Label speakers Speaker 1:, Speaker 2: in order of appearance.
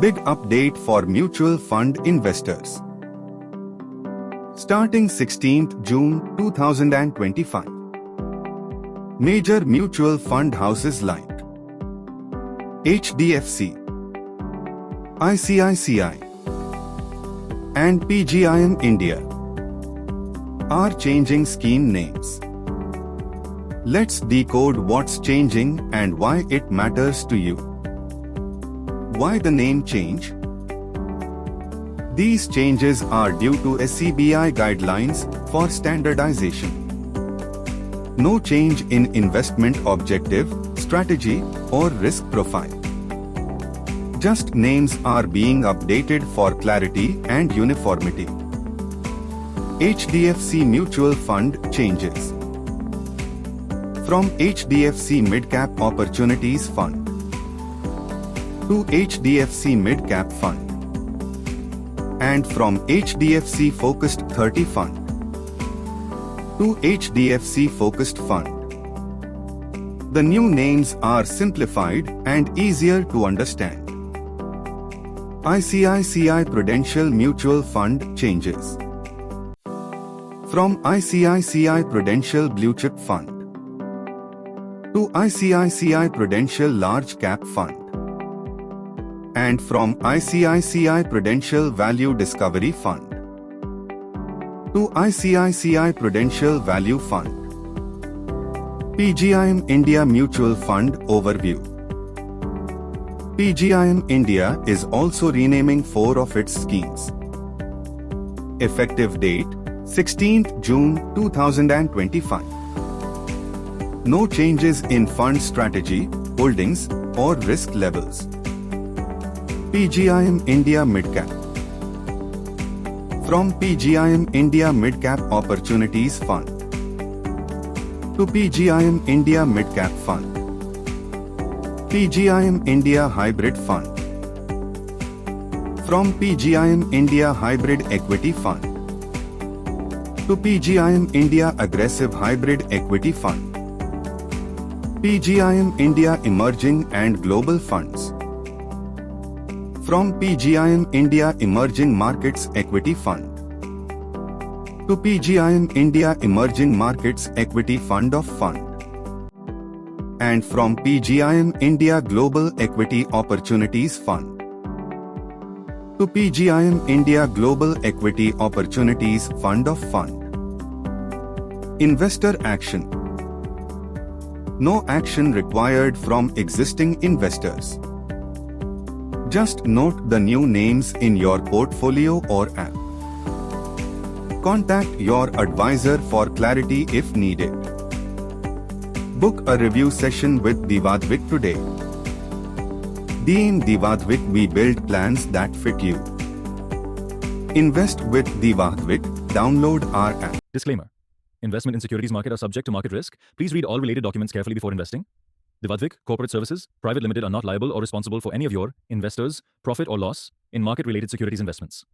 Speaker 1: Big update for mutual fund investors. Starting 16th June 2025. Major mutual fund houses like HDFC, ICICI, and PGIM India are changing scheme names. Let's decode what's changing and why it matters to you. Why the name change? These changes are due to SEBI guidelines for standardization. No change in investment objective, strategy, or risk profile. Just names are being updated for clarity and uniformity. HDFC Mutual Fund changes from HDFC Midcap Opportunities Fund to HDFC Midcap Fund, and from HDFC Focused 30 Fund to HDFC Focused Fund. The new names are simplified and easier to understand. ICICI Prudential Mutual Fund changes from ICICI Prudential Blue Chip Fund to ICICI Prudential Large Cap Fund, and from ICICI Prudential Value Discovery Fund to ICICI Prudential Value Fund. PGIM India Mutual Fund Overview. PGIM India is also renaming 4 of its schemes. Effective date 16th June 2025. No changes in fund strategy, holdings, or risk levels. PGIM India Midcap. From PGIM India Midcap Opportunities Fund to PGIM India Midcap Fund. PGIM India Hybrid Fund. From PGIM India Hybrid Equity Fund to PGIM India Aggressive Hybrid Equity Fund. PGIM India Emerging and Global Funds. From PGIM India Emerging Markets Equity Fund to PGIM India Emerging Markets Equity Fund of Fund, and from PGIM India Global Equity Opportunities Fund to PGIM India Global Equity Opportunities Fund of Fund. Investor action. No action required from existing investors. Just note the new names in your portfolio or app. Contact your advisor for clarity if needed. Book a review session with Divadvik today. DM Divadvik, we build plans that fit you. Invest with Divadvik. Download our app.
Speaker 2: Disclaimer. Investment in securities market are subject to market risk. Please read all related documents carefully before investing. Divadvik Corporate Services Private Limited are not liable or responsible for any of your investors' profit or loss in market-related securities investments.